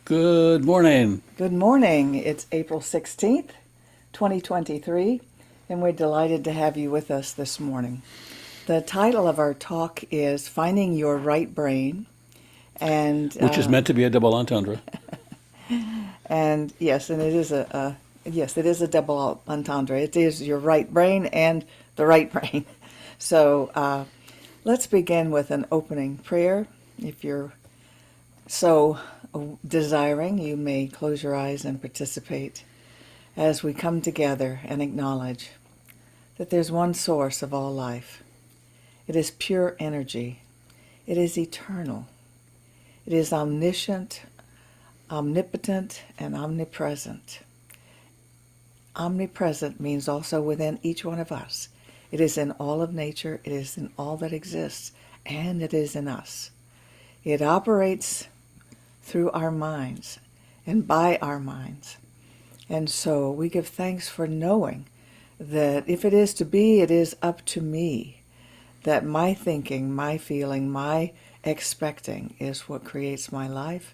Good morning. Good morning. It's April 16th, 2023, and we're delighted to have you with us this morning. The title of our talk is Finding Your Right Brain. And Which is meant to be a double entendre. and yes, and it is it is a double entendre. It is your right brain and the right brain. So let's begin with an opening prayer. If you're so desiring, you may close your eyes and participate as we come together and acknowledge that there's one source of all life. It is pure energy. It is eternal. It is omniscient, omnipotent, and omnipresent. Omnipresent means also within each one of us. It is in all of nature. It is in all that exists, and it is in us. It operates through our minds and by our minds. And so we give thanks for knowing that if it is to be, it is up to me. That my thinking, my feeling, my expecting is what creates my life.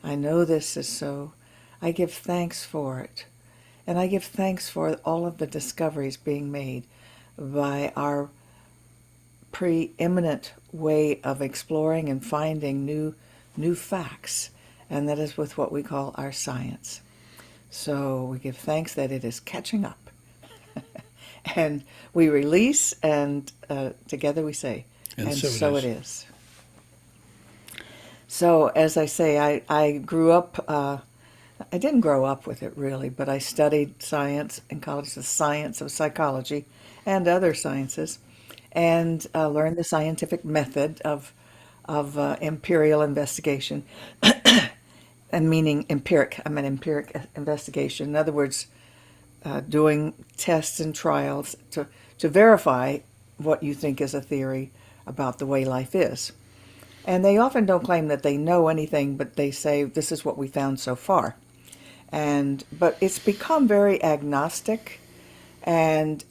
I know this is so. I give thanks for it. And I give thanks for all of the discoveries being made by our preeminent way of exploring and finding new facts. And that is with what we call our science. So we give thanks that it is catching up. And we release, and together we say, And and so it so it is. is. So, as I say, I grew up, I didn't grow up with it really, but I studied science in college, the science of psychology and other sciences, and learned the scientific method of imperial investigation, and meaning empiric. I mean empiric investigation. In other words, doing tests and trials to verify what you think is a theory about the way life is. And they often don't claim that they know anything, but they say, this is what we found so far. But it's become very agnostic, and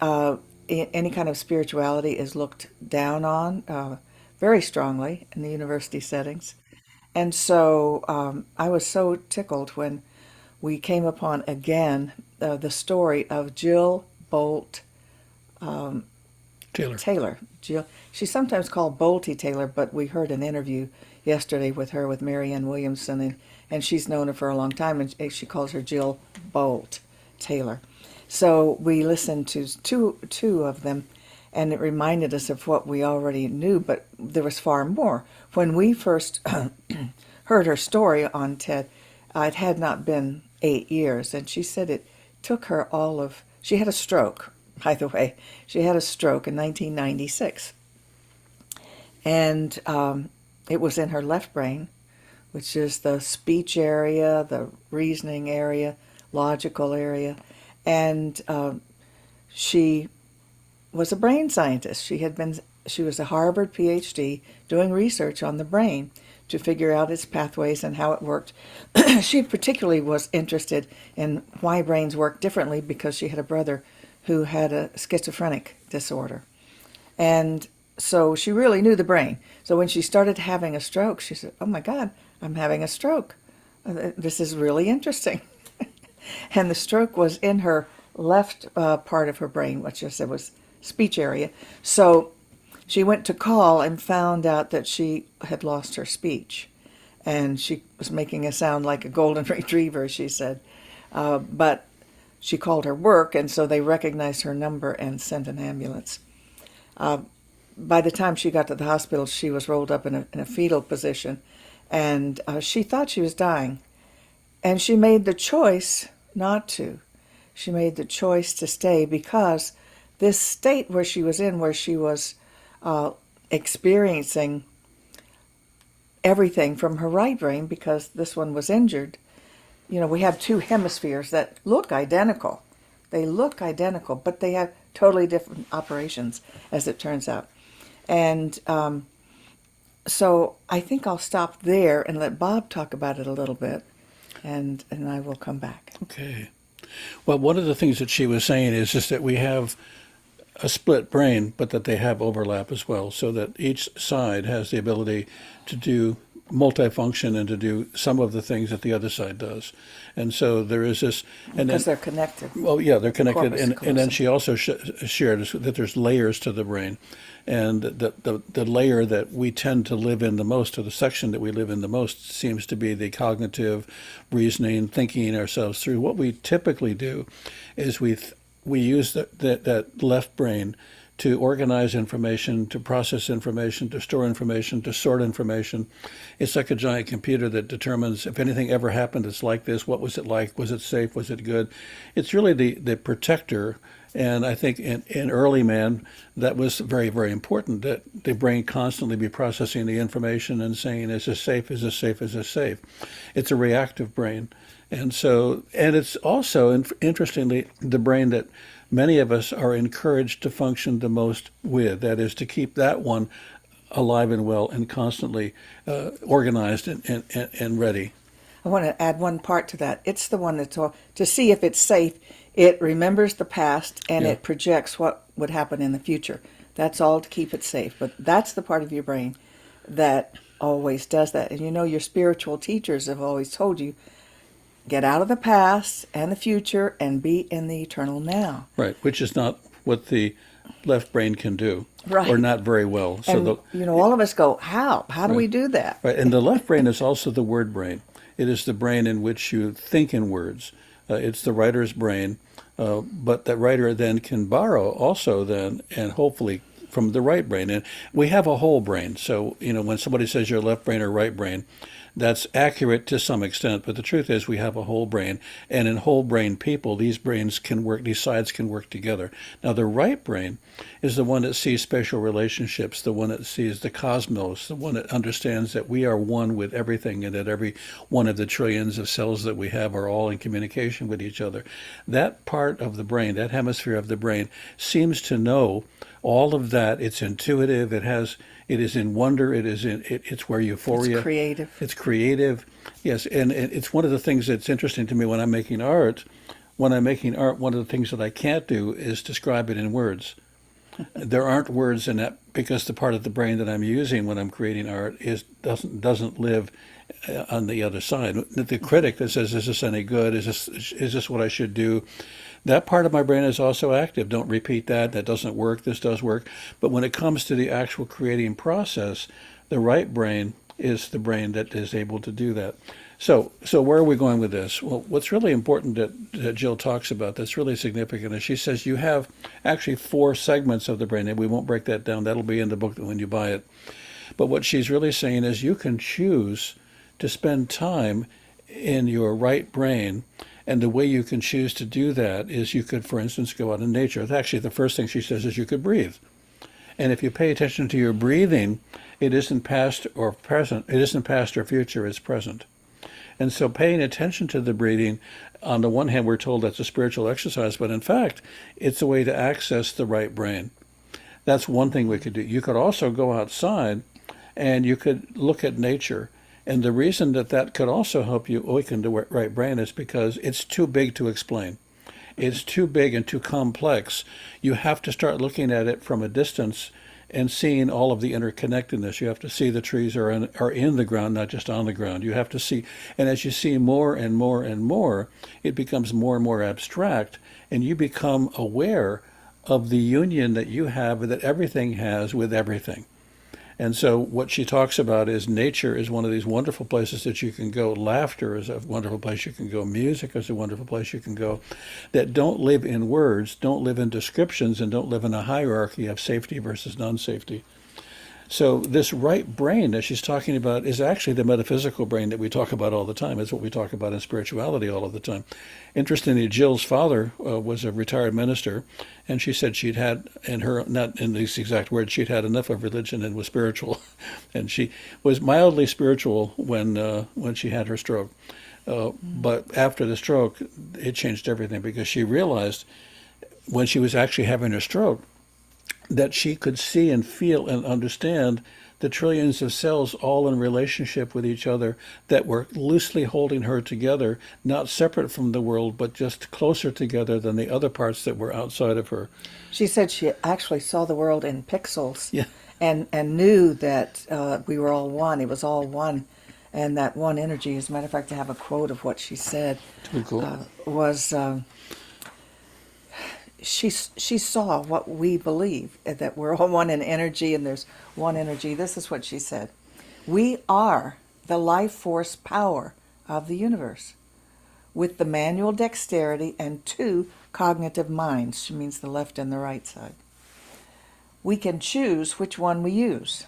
any kind of spirituality is looked down on very strongly in the university settings. And so I was so tickled when we came upon again the story of Jill Bolt Taylor. Taylor. Jill, she's sometimes called Bolty Taylor, but we heard an interview yesterday with her with Marianne Williamson, and she's known her for a long time, and she calls her Jill Bolt Taylor. So we listened to two of them, and it reminded us of what we already knew, but there was far more. When we first heard her story on TED, it had not been 8 years, and she said it took her she had a stroke, by the way. She had a stroke in 1996, and it was in her left brain, which is the speech area, the reasoning area, logical area, and she was a brain scientist. She was a Harvard PhD doing research on the brain to figure out its pathways and how it worked. She particularly was interested in why brains work differently because she had a brother who had a schizophrenic disorder. And so she really knew the brain. So when she started having a stroke, she said, "Oh my God, I'm having a stroke. This is really interesting." And the stroke was in her left part of her brain, which I said was speech area. So she went to call and found out that she had lost her speech. And she was making a sound like a golden retriever, she said. But she called her work, and so they recognized her number and sent an ambulance. By the time she got to the hospital, she was rolled up in a fetal position, and she thought she was dying. And she made the choice not to. She made the choice to stay because this state where she was in, where she was experiencing everything from her right brain because this one was injured. You know, we have two hemispheres that look identical. They look identical, but they have totally different operations, as it turns out. And so I think I'll stop there and let Bob talk about it a little bit, and I will come back. Okay. Well, one of the things that she was saying is just that we have a split brain, but that they have overlap as well, so that each side has the ability to do multifunction and to do some of the things that the other side does. And so there is this, and Because then, they're connected. well, yeah, they're connected, Corpus and then callosum. she also shared that there's layers to the brain, and the layer that we tend to live in the most, or the section that we live in the most, seems to be the cognitive, reasoning, thinking ourselves through. What we typically do is we use that left brain to organize information, to process information, to store information, to sort information. It's like a giant computer that determines if anything ever happened that's like this, what was it like? Was it safe? Was it good? It's really the protector. And I think in early man, that was very, very important, that the brain constantly be processing the information and saying, is this safe? Is this safe? Is this safe? It's a reactive brain. And so, and it's also, interestingly, the brain that many of us are encouraged to function the most with. That is, to keep that one alive and well and constantly organized and ready. I want to add one part to that. It's the one that's to see if it's safe. It remembers the past and Yeah. it projects what would happen in the future. That's all to keep it safe. But that's the part of your brain that always does that. And you know, your spiritual teachers have always told you, get out of the past and the future and be in the eternal now. Right, which is not what the left brain can do, Right. or not very well. So And, you know, all of us go, how? How do we do that? right, and the left brain is also the word brain. It is the brain in which you think in words. It's the writer's brain, but that writer then can borrow also then, and hopefully from the right brain. And we have a whole brain. So, you know, when somebody says you're left brain or right brain, that's accurate to some extent, but the truth is we have a whole brain, and in whole brain people, these brains can work, these sides can work together. Now, the right brain is the one that sees spatial relationships, the one that sees the cosmos, the one that understands that we are one with everything, and that every one of the trillions of cells that we have are all in communication with each other. That part of the brain, that hemisphere of the brain, seems to know all of that. It's intuitive. It is in wonder. It's where euphoria. It's creative. It's creative. Yes, and it's one of the things that's interesting to me when I'm making art. When I'm making art, one of the things that I can't do is describe it in words. There aren't words in that because the part of the brain that I'm using when I'm creating art doesn't live on the other side. The critic that says, "Is this any good? Is this what I should do?" That part of my brain is also active. Don't repeat that. That doesn't work. This does work. But when it comes to the actual creating process, the right brain is the brain that is able to do that. So where are we going with this? Well, what's really important that Jill talks about that's really significant is she says you have actually 4 segments of the brain, and we won't break that down. That'll be in the book when you buy it. But what she's really saying is you can choose to spend time in your right brain. And the way you can choose to do that is you could, for instance, go out in nature. Actually, the first thing she says is you could breathe. And if you pay attention to your breathing, it isn't past or present. It isn't past or future. It's present. And so paying attention to the breathing, on the one hand, we're told that's a spiritual exercise, but in fact, it's a way to access the right brain. That's one thing we could do. You could also go outside and you could look at nature. And the reason that could also help you awaken the right brain is because it's too big to explain. It's too big and too complex. You have to start looking at it from a distance and seeing all of the interconnectedness. You have to see the trees are in the ground, not just on the ground. You have to see, and as you see more and more and more, it becomes more and more abstract, and you become aware of the union that you have, that everything has with everything. And so what she talks about is nature is one of these wonderful places that you can go. Laughter is a wonderful place you can go. Music is a wonderful place you can go. That don't live in words, don't live in descriptions, and don't live in a hierarchy of safety versus non-safety. So this right brain that she's talking about is actually the metaphysical brain that we talk about all the time. It's what we talk about in spirituality all of the time. Interestingly, Jill's father was a retired minister, and she said she'd had, in her, not in these exact words, she'd had enough of religion and was spiritual. And she was mildly spiritual when she had her stroke. But after the stroke, it changed everything because she realized when she was actually having her stroke that she could see and feel and understand the trillions of cells all in relationship with each other that were loosely holding her together, not separate from the world, but just closer together than the other parts that were outside of her. She said she actually saw the world in pixels. Yeah. And knew that we were all one. It was all one. And that one energy, as a matter of fact, I have a quote of what she said, Too cool. was she saw what we believe, that we're all one in energy and there's one energy. This is what she said: "We are the life force power of the universe, with the manual dexterity and two cognitive minds." She means the left and the right side. "We can choose which one we use.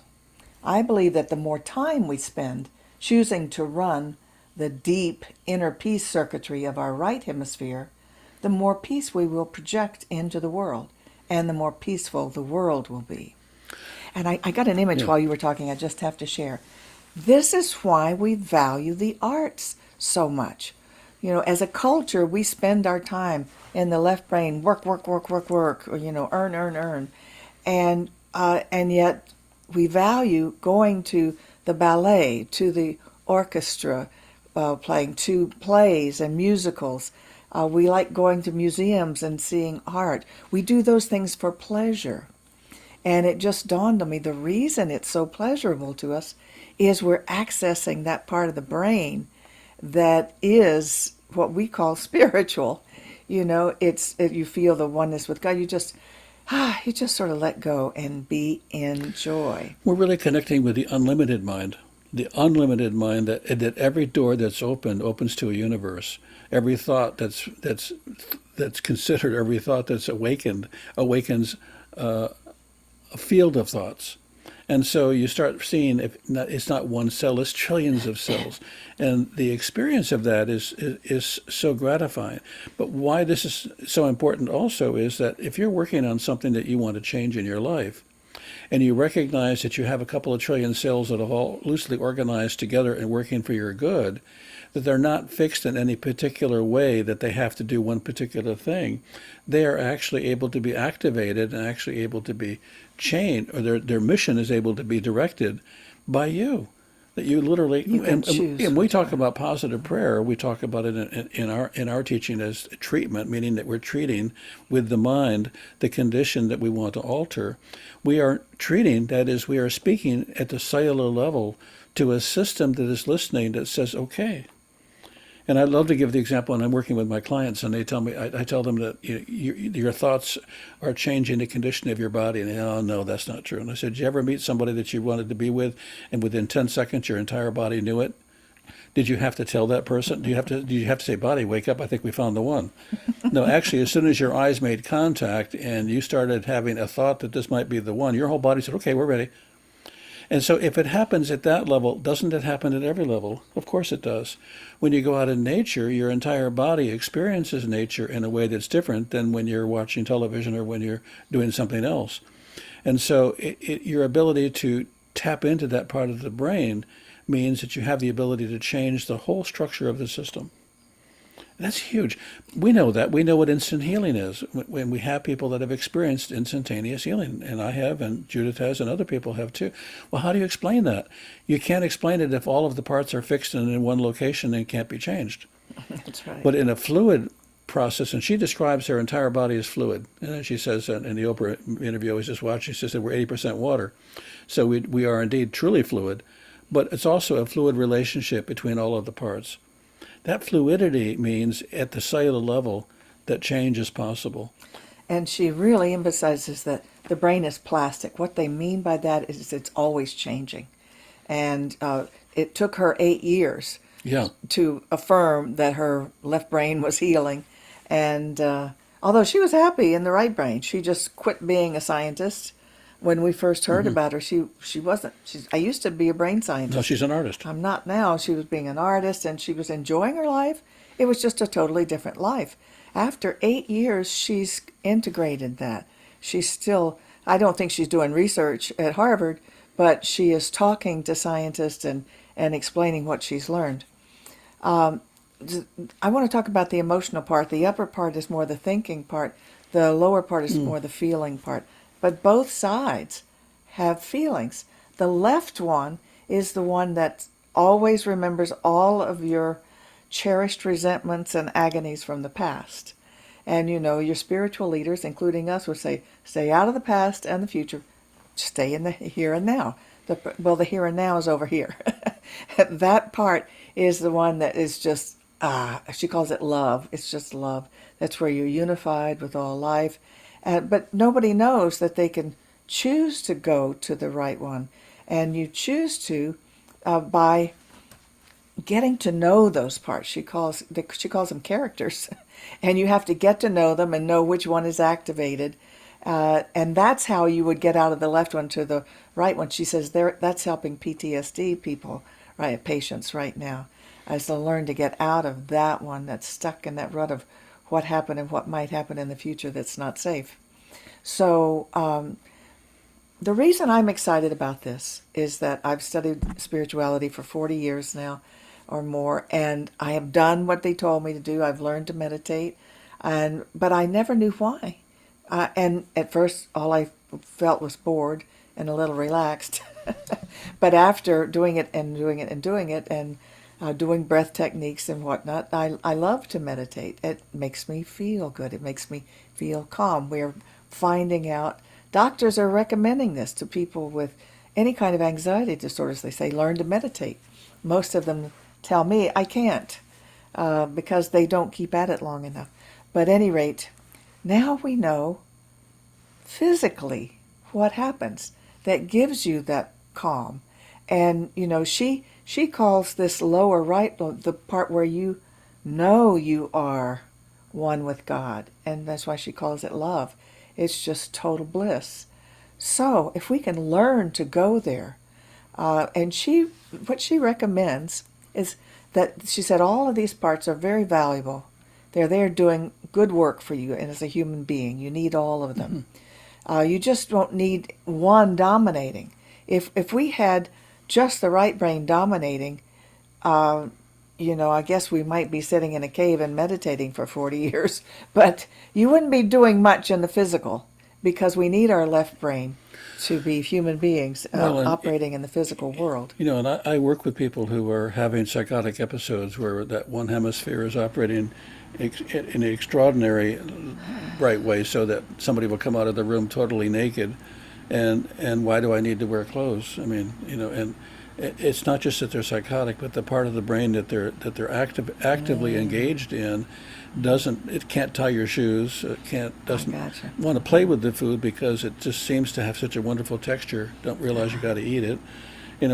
I believe that the more time we spend choosing to run the deep inner peace circuitry of our right hemisphere, the more peace we will project into the world, and the more peaceful the world will be." And I got an image Yeah. while you were talking, I just have to share. This is why we value the arts so much. You know, as a culture, we spend our time in the left brain, work, work, work, work, work, or, earn, earn, earn. And yet we value going to the ballet, to the orchestra, playing to plays and musicals. We like going to museums and seeing art. We do those things for pleasure. And it just dawned on me, the reason it's so pleasurable to us is we're accessing that part of the brain that is what we call spiritual. You feel the oneness with God. You just sort of let go and be in joy. We're really connecting with the unlimited mind. The unlimited mind that every door that's opened opens to a universe. Every thought that's considered, every thought that's awakened, awakens a field of thoughts. And so you start seeing it's not one cell, it's trillions of cells. And the experience of that is so gratifying. But why this is so important also is that if you're working on something that you want to change in your life, and you recognize that you have a couple of trillion cells that are all loosely organized together and working for your good, that they're not fixed in any particular way that they have to do one particular thing, they are actually able to be activated and actually able to be changed, or their mission is able to be directed by you. That you literally, You can choose and we which talk one. about positive prayer. We talk about it in our teaching as treatment, meaning that we're treating with the mind the condition that we want to alter. We are treating, that is, we are speaking at the cellular level to a system that is listening that says, okay. And I love to give the example when I'm working with my clients, and they tell me, I tell them that your thoughts are changing the condition of your body, and they, oh no, that's not true. And I said, did you ever meet somebody that you wanted to be with, and within 10 seconds your entire body knew it? Did you have to tell that person? Do you have to say, body, wake up? I think we found the one. No, actually, as soon as your eyes made contact and you started having a thought that this might be the one, your whole body said, okay, we're ready. And so if it happens at that level, doesn't it happen at every level? Of course it does. When you go out in nature, your entire body experiences nature in a way that's different than when you're watching television or when you're doing something else. And so your ability to tap into that part of the brain means that you have the ability to change the whole structure of the system. That's huge. We know that. We know what instant healing is. When we have people that have experienced instantaneous healing, and I have, and Judith has, and other people have too. Well, how do you explain that? You can't explain it if all of the parts are fixed and in one location and can't be changed. That's right. But in a fluid process, and she describes her entire body as fluid. And she says in the Oprah interview I was just watching, she says that we're 80% water. So we are indeed truly fluid, but it's also a fluid relationship between all of the parts. That fluidity means at the cellular level that change is possible. And she really emphasizes that the brain is plastic. What they mean by that is it's always changing. And it took her 8 years Yeah. to affirm that her left brain was healing. And although she was happy in the right brain, she just quit being a scientist. When we first heard about her, she wasn't. I used to be a brain scientist. No, she's an artist. I'm not now. She was being an artist and she was enjoying her life. It was just a totally different life. After 8 years, she's integrated that. She's still, I don't think she's doing research at Harvard, but she is talking to scientists and explaining what she's learned. I want to talk about the emotional part. The upper part is more the thinking part. The lower part is more the feeling part. But both sides have feelings. The left one is the one that always remembers all of your cherished resentments and agonies from the past. And your spiritual leaders, including us, would say, stay out of the past and the future. Stay in the here and now. The here and now is over here. That part is the one that is just, she calls it love. It's just love. That's where you're unified with all life. But nobody knows that they can choose to go to the right one. And you choose to by getting to know those parts. She calls them characters. And you have to get to know them and know which one is activated. And that's how you would get out of the left one to the right one. She says that's helping PTSD people, right, patients right now, as to learn to get out of that one that's stuck in that rut of what happened and what might happen in the future that's not safe. So the reason I'm excited about this is that I've studied spirituality for 40 years now or more, and I have done what they told me to do. I've learned to meditate, but I never knew why. And at first, all I felt was bored and a little relaxed. But after doing it and doing it and doing it and doing breath techniques and whatnot, I love to meditate. It makes me feel good. It makes me feel calm. We're finding out, doctors are recommending this to people with any kind of anxiety disorders. They say, learn to meditate. Most of them tell me I can't because they don't keep at it long enough. But at any rate, now we know physically what happens that gives you that calm. And, she calls this lower right, the part where you know you are one with God. And that's why she calls it love. It's just total bliss. So if we can learn to go there, and what she recommends is that she said all of these parts are very valuable. They're there doing good work for you, and as a human being, you need all of them. You just don't need one dominating. If we had just the right brain dominating, I guess we might be sitting in a cave and meditating for 40 years, but you wouldn't be doing much in the physical because we need our left brain to be human beings operating in the physical world. And I work with people who are having psychotic episodes where that one hemisphere is operating in an extraordinary bright way, so that somebody will come out of the room totally naked, and why do I need to wear clothes? I mean, and it's not just that they're psychotic, but the part of the brain that they're actively engaged in can't tie your shoes, doesn't want to play with the food because it just seems to have such a wonderful texture. Don't realize you got to eat it,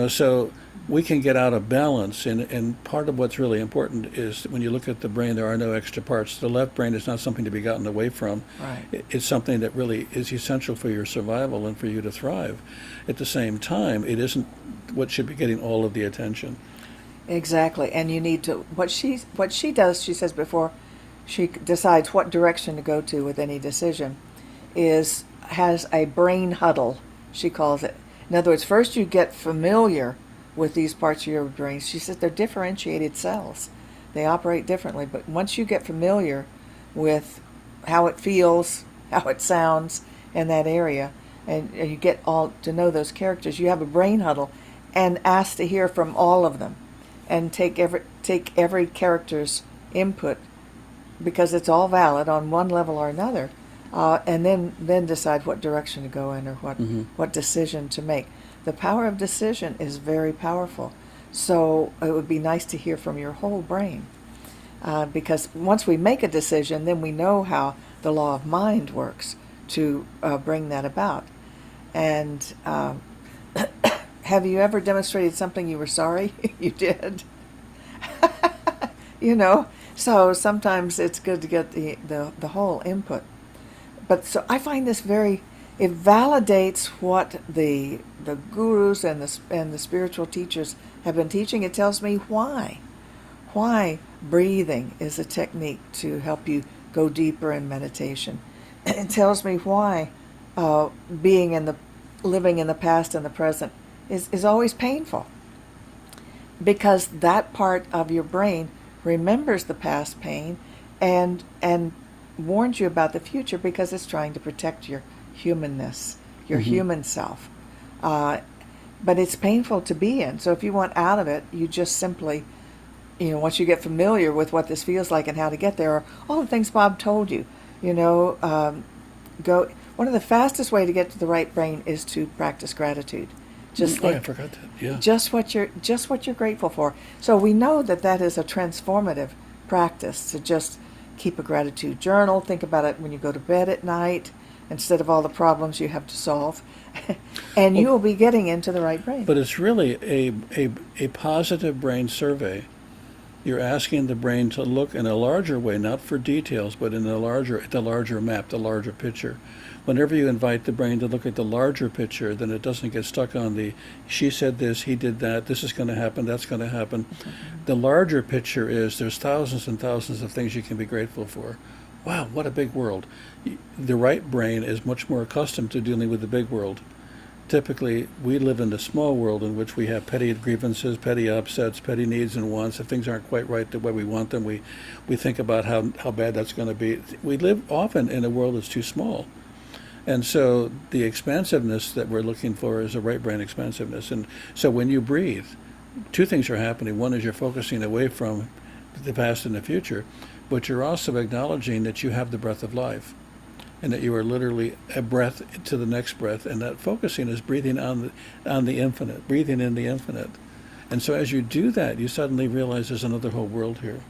So we can get out of balance, and part of what's really important is when you look at the brain, there are no extra parts. The left brain is not something to be gotten away from. Right. It's something that really is essential for your survival and for you to thrive. At the same time, it isn't what should be getting all of the attention. Exactly, and you need to, what she does, she says before she decides what direction to go to with any decision, has a brain huddle, she calls it. In other words, first you get familiar with these parts of your brain. She says they're differentiated cells. They operate differently, but once you get familiar with how it feels, how it sounds in that area, and you get all to know those characters, you have a brain huddle and ask to hear from all of them and take every character's input, because it's all valid on one level or another, and then decide what direction to go in or what decision to make. The power of decision is very powerful. So it would be nice to hear from your whole brain, because once we make a decision, then we know how the law of mind works to bring that about. And have you ever demonstrated something you were sorry you did? So sometimes it's good to get the whole input. But so I find this it validates what the gurus and the spiritual teachers have been teaching. It tells me why breathing is a technique to help you go deeper in meditation. It tells me why living in the past and the present is always painful, because that part of your brain remembers the past pain and warns you about the future, because it's trying to protect your humanness, your human self. But it's painful to be in. So if you want out of it, you just simply, once you get familiar with what this feels like and how to get there, or all the things Bob told you, go. One of the fastest way to get to the right brain is to practice gratitude. Just Oh, I think forgot that. Yeah. just what you're grateful for. So we know that that is a transformative practice to just keep a gratitude journal. Think about it when you go to bed at night instead of all the problems you have to solve, and you Well, will be getting into the right brain. but it's really a positive brain survey. You're asking the brain to look in a larger way, not for details, but in the larger map, the larger picture. Whenever you invite the brain to look at the larger picture, then it doesn't get stuck on the she said this, he did that, this is going to happen, that's going to happen. The larger picture is there's thousands and thousands of things you can be grateful for. Wow, what a big world. The right brain is much more accustomed to dealing with the big world. Typically, we live in the small world in which we have petty grievances, petty upsets, petty needs and wants. If things aren't quite right the way we want them, we think about how bad that's going to be. We live often in a world that's too small. And so the expansiveness that we're looking for is a right brain expansiveness. And so when you breathe, two things are happening. One is you're focusing away from the past and the future, but you're also acknowledging that you have the breath of life and that you are literally a breath to the next breath, and that focusing is breathing on the infinite, breathing in the infinite. And so as you do that, you suddenly realize there's another whole world here.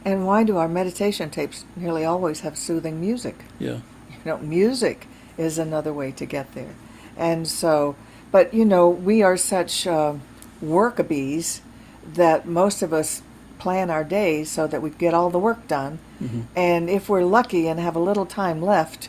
And why do our meditation tapes nearly always have soothing music? Yeah. Music is another way to get there. And so, but we are such workabees that most of us plan our days so that we get all the work done. Mm-hmm. And if we're lucky and have a little time left,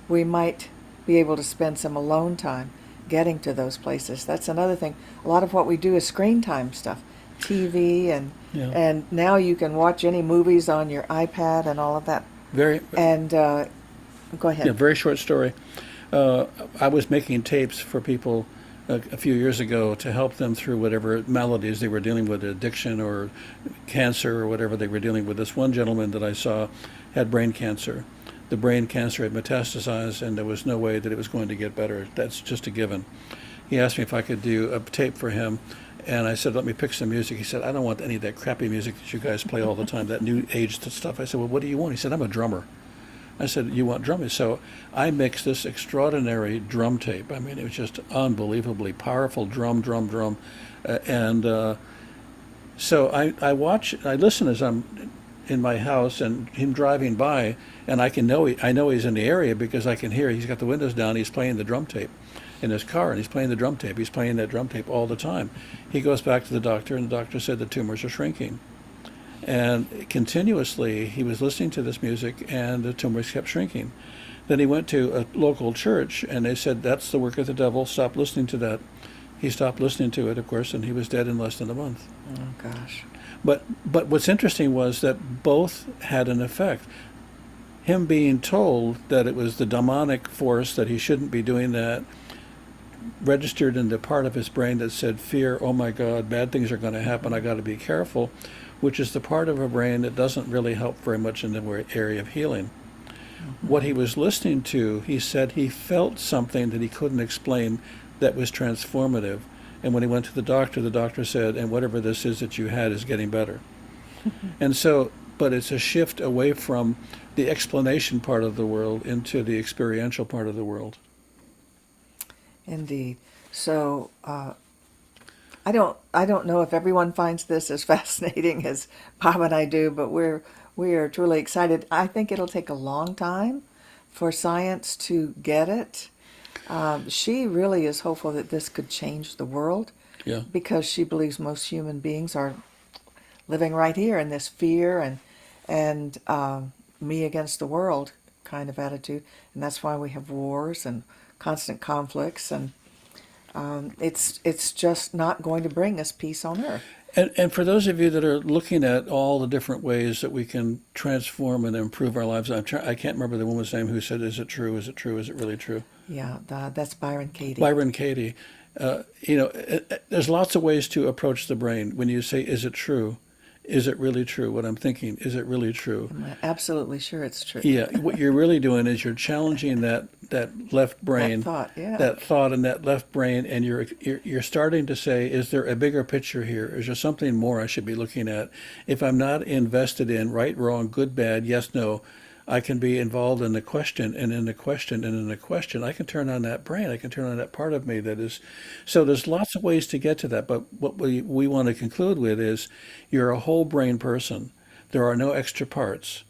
we might be able to spend some alone time getting to those places. That's another thing. A lot of what we do is screen time stuff, TV, Yeah. and now you can watch any movies on your iPad and all of that. Very. And go ahead. Yeah, very short story. I was making tapes for people a few years ago to help them through whatever maladies they were dealing with, addiction or cancer or whatever they were dealing with. This one gentleman that I saw had brain cancer. The brain cancer had metastasized, and there was no way that it was going to get better. That's just a given. He asked me if I could do a tape for him, and I said, let me pick some music. He said, I don't want any of that crappy music that you guys play all the time, that new age stuff. I said, well, what do you want? He said, I'm a drummer. I said, you want drumming? So I mixed this extraordinary drum tape. I mean, it was just unbelievably powerful drum. So I listen as I'm in my house and him driving by, and I know he's in the area because I can hear he's got the windows down, he's playing the drum tape in his car, and he's playing the drum tape. He's playing that drum tape all the time. He goes back to the doctor, and the doctor said the tumors are shrinking. And continuously, he was listening to this music, and the tumors kept shrinking. Then he went to a local church, and they said, that's the work of the devil, stop listening to that. He stopped listening to it, of course, and he was dead in less than a month. Oh, gosh. But what's interesting was that both had an effect. Him being told that it was the demonic force, that he shouldn't be doing that, registered in the part of his brain that said fear, oh my God, bad things are going to happen, I got to be careful, which is the part of a brain that doesn't really help very much in the area of healing. Mm-hmm. What he was listening to, he said he felt something that he couldn't explain that was transformative. And when he went to the doctor said, and whatever this is that you had is getting better. And so, but it's a shift away from the explanation part of the world into the experiential part of the world. Indeed. So I don't know if everyone finds this as fascinating as Bob and I do, but we are truly excited. I think it'll take a long time for science to get it. She really is hopeful that this could change the world. Yeah. Because she believes most human beings are living right here in this fear and me against the world kind of attitude, and that's why we have wars and constant conflicts, and it's just not going to bring us peace on earth. And for those of you that are looking at all the different ways that we can transform and improve our lives, I can't remember the woman's name who said, is it true? Is it true? Is it really true? Yeah, that's Byron Katie. Byron Katie. There's lots of ways to approach the brain. When you say, is it true? Is it really true? What I'm thinking, is it really true? I'm absolutely sure it's true. Yeah, what you're really doing is you're challenging that left brain, that thought in that left brain, and you're starting to say, is there a bigger picture here? Is there something more I should be looking at? If I'm not invested in right, wrong, good, bad, yes, no, I can be involved in the question and in the question and in the question. I can turn on that brain. I can turn on that part of me that is. So there's lots of ways to get to that. But what we want to conclude with is you're a whole brain person. There are no extra parts.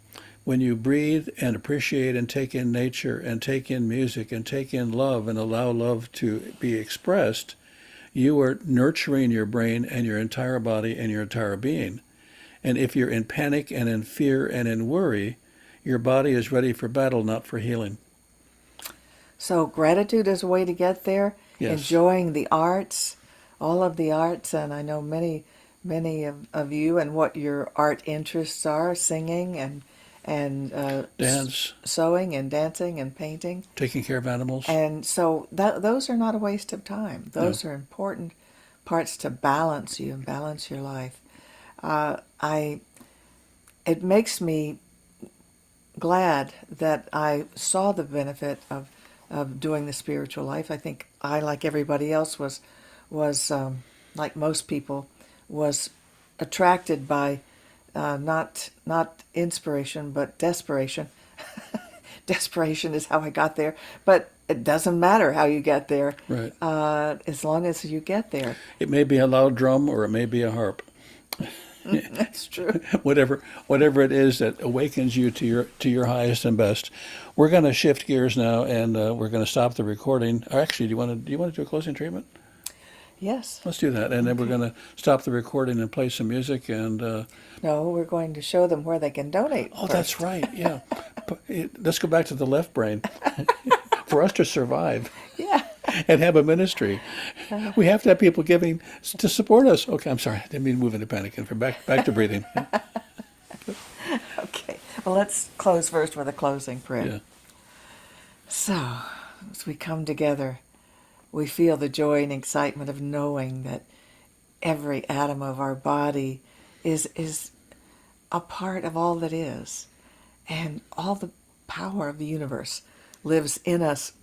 When you breathe and appreciate and take in nature and take in music and take in love and allow love to be expressed, you are nurturing your brain and your entire body and your entire being. And if you're in panic and in fear and in worry, your body is ready for battle, not for healing. So gratitude is a way to get there. Yes. Enjoying the arts, all of the arts, and I know many of you and what your art interests are: singing and Dance, sewing and dancing and painting. taking care of animals. And so those are not a waste of time. Those are important parts to balance you and balance your life. It makes me glad that I saw the benefit of doing the spiritual life. I think I, like everybody else, was like most people, was attracted by not inspiration but desperation. Desperation is how I got there, but it doesn't matter how you get there, Right. as long as you get there. It may be a loud drum or it may be a harp. That's true. whatever it is that awakens you to your highest and best. We're going to shift gears now, and we're going to stop the recording. Or actually, do you want to do a closing treatment? Yes. Let's do that, and then we're going to stop the recording and play some music. And No, we're going to show them where they can donate. oh, that's right. Yeah, let's go back to the left brain. For us to survive Yeah. and have a ministry, we have to have people giving to support us. Okay, I'm sorry. I didn't mean to move into panic. And back to breathing. Okay. Well, let's close first with a closing prayer. Yeah. So, as we come together, we feel the joy and excitement of knowing that every atom of our body is a part of all that is, and all the power of the universe lives in us,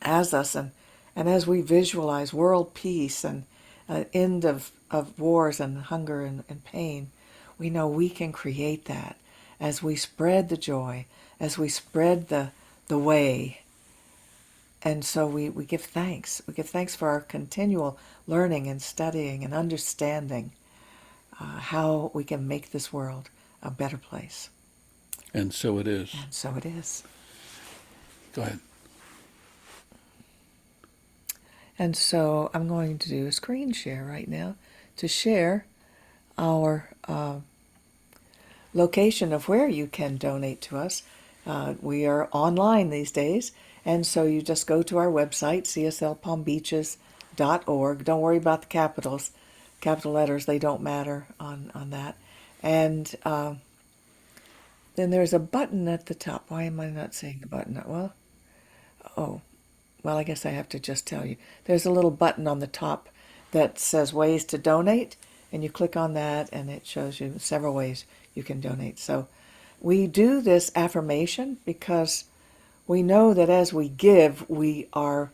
as us, and as we visualize world peace and end of wars and hunger and pain, we know we can create that as we spread the joy, as we spread the way. And so we give thanks. We give thanks for our continual learning and studying and understanding how we can make this world a better place. And so it is. And so it is. Go ahead. And so I'm going to do a screen share right now to share our location of where you can donate to us. We are online these days, and so you just go to our website, cslpalmbeaches.org. Don't worry about the capitals. Capital letters, they don't matter on that. And then there's a button at the top. Why am I not seeing the button? Well, I guess I have to just tell you. There's a little button on the top that says ways to donate, and you click on that, and it shows you several ways you can donate. So we do this affirmation because we know that as we give, we are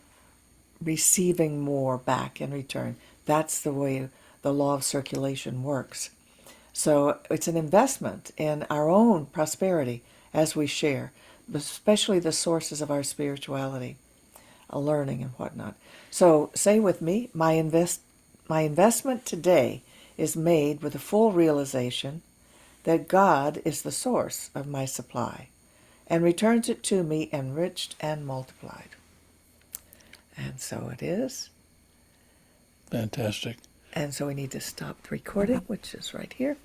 receiving more back in return. That's the way the law of circulation works. So it's an investment in our own prosperity as we share, especially the sources of our spirituality, learning and whatnot. So say with me, my investment today is made with a full realization that God is the source of my supply and returns it to me enriched and multiplied. And so it is. Fantastic. And so we need to stop the recording, which is right here.